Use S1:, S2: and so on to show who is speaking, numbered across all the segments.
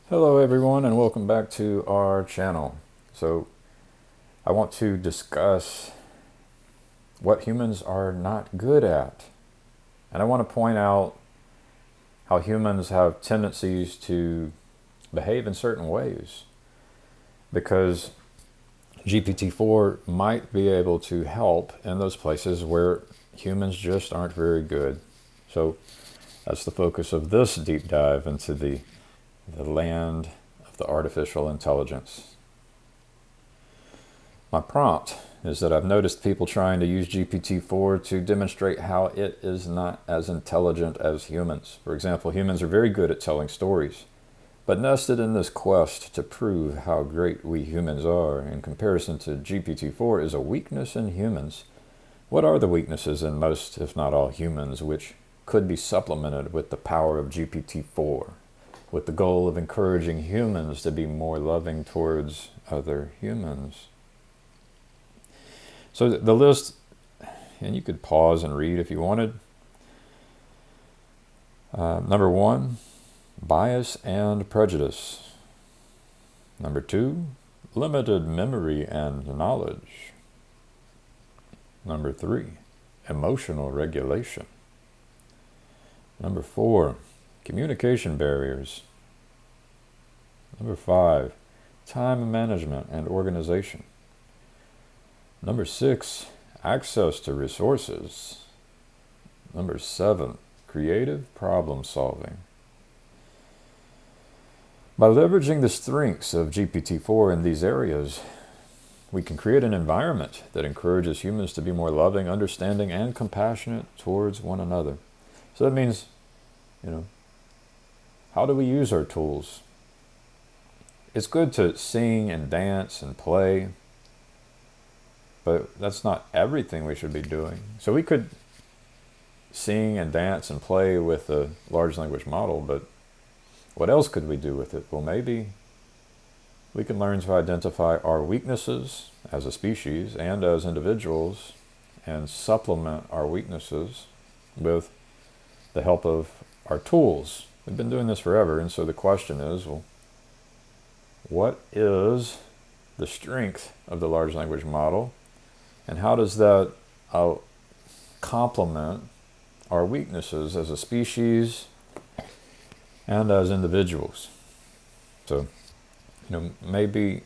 S1: Hello everyone and welcome back to our channel. So I want to discuss what humans are not good at. And I want to point out how humans have tendencies to behave in certain ways. Because GPT-4 might be able to help in those places where humans just aren't very good. So that's the focus of this deep dive into the land of the artificial intelligence. My prompt is that I've noticed people trying to use GPT-4 to demonstrate how it is not as intelligent as humans. For example, humans are very good at telling stories, but nested in this quest to prove how great we humans are in comparison to GPT-4 is a weakness in humans. What are the weaknesses in most, if not all, humans, which could be supplemented with the power of GPT-4? With the goal of encouraging humans to be more loving towards other humans. So the list, and you could pause and read if you wanted. Number 1, bias and prejudice. Number 2, limited memory and knowledge. Number 3, emotional regulation. Number 4, communication barriers. Number 5, time management and organization. Number 6, access to resources. Number 7, creative problem solving. By leveraging the strengths of GPT-4 in these areas, we can create an environment that encourages humans to be more loving, understanding, and compassionate towards one another. So that means, how do we use our tools? It's good to sing and dance and play, but that's not everything we should be doing. So we could sing and dance and play with a large language model, but what else could we do with it? Well, maybe we can learn to identify our weaknesses as a species and as individuals and supplement our weaknesses with the help of our tools. We've been doing this forever, and so the question is, well, what is the strength of the large language model, and how does that complement our weaknesses as a species and as individuals? So, maybe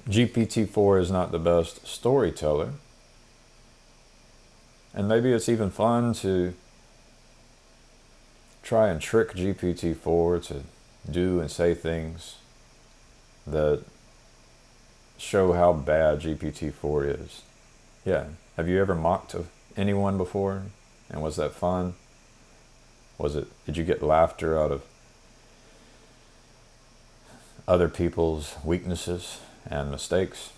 S1: GPT-4 is not the best storyteller, and maybe it's even fun to try and trick GPT-4 to do and say things that show how bad GPT-4 is. Yeah. Have you ever mocked anyone before? And was that fun? Did you get laughter out of other people's weaknesses and mistakes?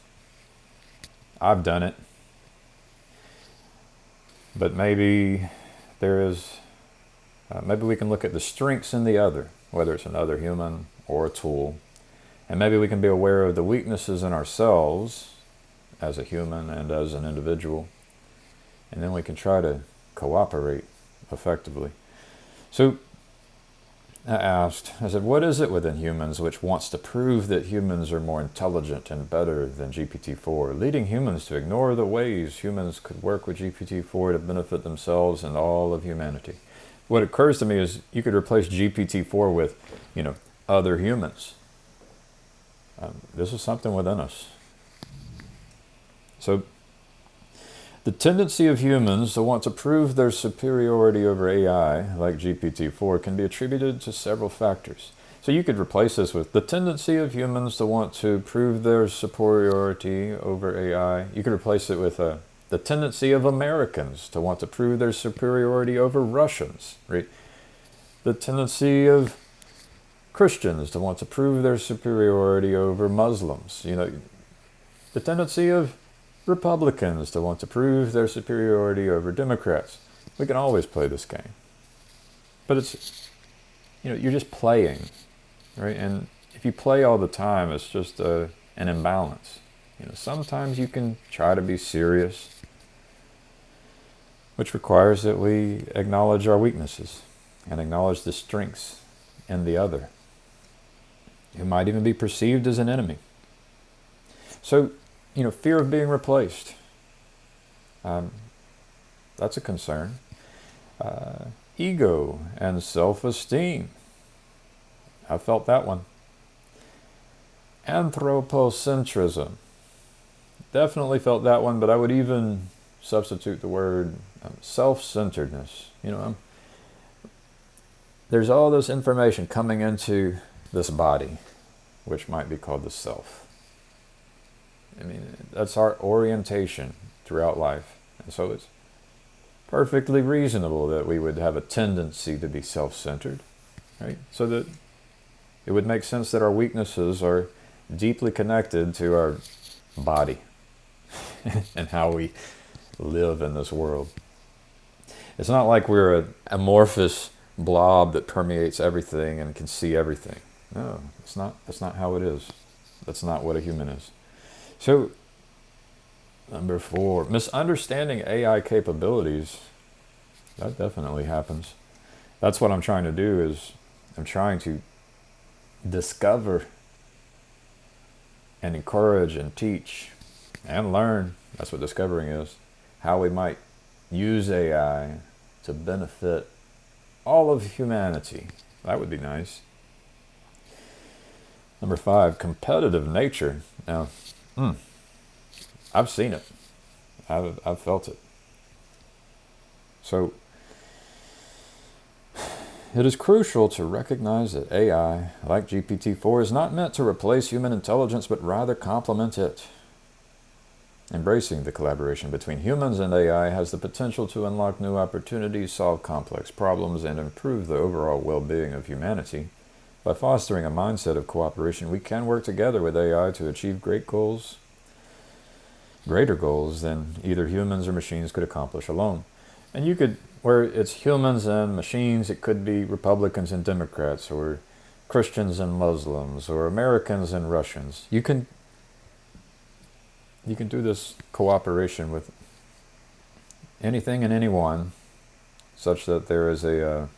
S1: I've done it. But maybe maybe we can look at the strengths in the other, whether it's another human or a tool. And maybe we can be aware of the weaknesses in ourselves as a human and as an individual. And then we can try to cooperate effectively. So I said, what is it within humans which wants to prove that humans are more intelligent and better than GPT-4, leading humans to ignore the ways humans could work with GPT-4 to benefit themselves and all of humanity? What occurs to me is you could replace GPT-4 with, other humans. This is something within us. So the tendency of humans to want to prove their superiority over AI, like GPT-4, can be attributed to several factors. So you could replace this with the tendency of humans to want to prove their superiority over AI. You could replace it with the tendency of Americans to want to prove their superiority over Russians, right? The tendency of Christians to want to prove their superiority over Muslims. The tendency of Republicans to want to prove their superiority over Democrats. We can always play this game. But it's, you're just playing, right? And if you play all the time, it's just an imbalance. Sometimes you can try to be serious, which requires that we acknowledge our weaknesses and acknowledge the strengths in the other. who might even be perceived as an enemy. So, fear of being replaced. That's a concern. Ego and self-esteem. I felt that one. Anthropocentrism. Definitely felt that one, but I would even substitute the word self-centeredness. There's all this information coming into this body, which might be called the self. That's our orientation throughout life. And so it's perfectly reasonable that we would have a tendency to be self-centered, right? So that it would make sense that our weaknesses are deeply connected to our body and how we live in this world. It's not like we're an amorphous blob that permeates everything and can see everything. No, that's not how it is. That's not what a human is. So, number 4, misunderstanding AI capabilities. That definitely happens. That's what I'm trying to do, is I'm trying to discover and encourage and teach and learn, that's what discovering is, how we might use AI to benefit all of humanity. That would be nice. Number 5, competitive nature. Now, I've seen it. I've felt it. So, it is crucial to recognize that AI, like GPT-4, is not meant to replace human intelligence, but rather complement it. Embracing the collaboration between humans and AI has the potential to unlock new opportunities, solve complex problems, and improve the overall well-being of humanity. By fostering a mindset of cooperation, we can work together with AI to achieve greater goals than either humans or machines could accomplish alone. And you could, where it's humans and machines, it could be Republicans and Democrats, or Christians and Muslims, or Americans and Russians. You can do this cooperation with anything and anyone, such that there is a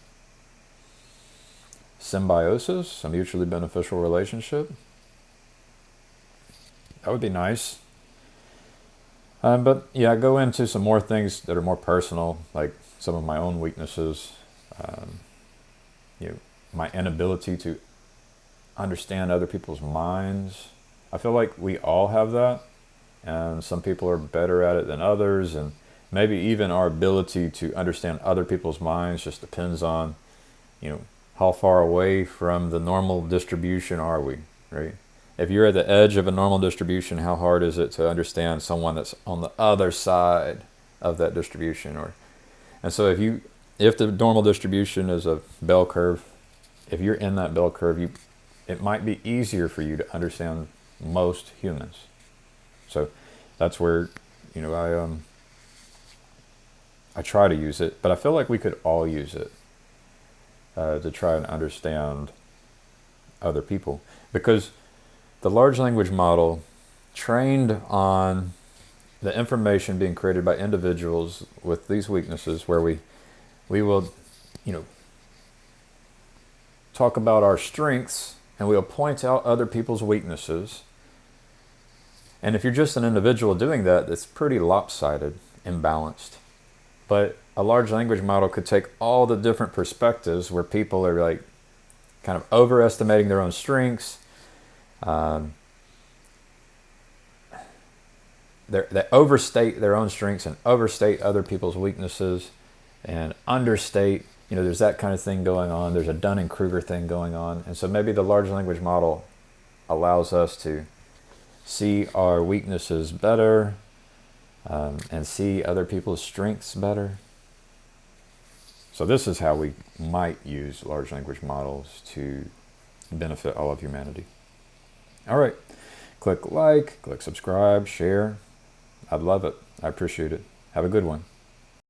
S1: symbiosis, a mutually beneficial relationship. That would be nice. But yeah, I go into some more things that are more personal, like some of my own weaknesses, my inability to understand other people's minds. I feel like we all have that, and some people are better at it than others, and maybe even our ability to understand other people's minds just depends on, how far away from the normal distribution are we, right? If you're at the edge of a normal distribution, how hard is it to understand someone that's on the other side of that distribution? And so if the normal distribution is a bell curve, if you're in that bell curve, it might be easier for you to understand most humans. So that's where, I try to use it, but I feel like we could all use it to try and understand other people, because the large language model trained on the information being created by individuals with these weaknesses, where we will, talk about our strengths and we'll point out other people's weaknesses. And if you're just an individual doing that, it's pretty lopsided, imbalanced. But a large language model could take all the different perspectives where people are like kind of overestimating their own strengths. They overstate their own strengths and overstate other people's weaknesses, and understate, there's that kind of thing going on. There's a Dunning-Kruger thing going on. And so maybe the large language model allows us to see our weaknesses better, and see other people's strengths better. So this is how we might use large language models to benefit all of humanity. All right, click like, click subscribe, share. I'd love it. I appreciate it. Have a good one.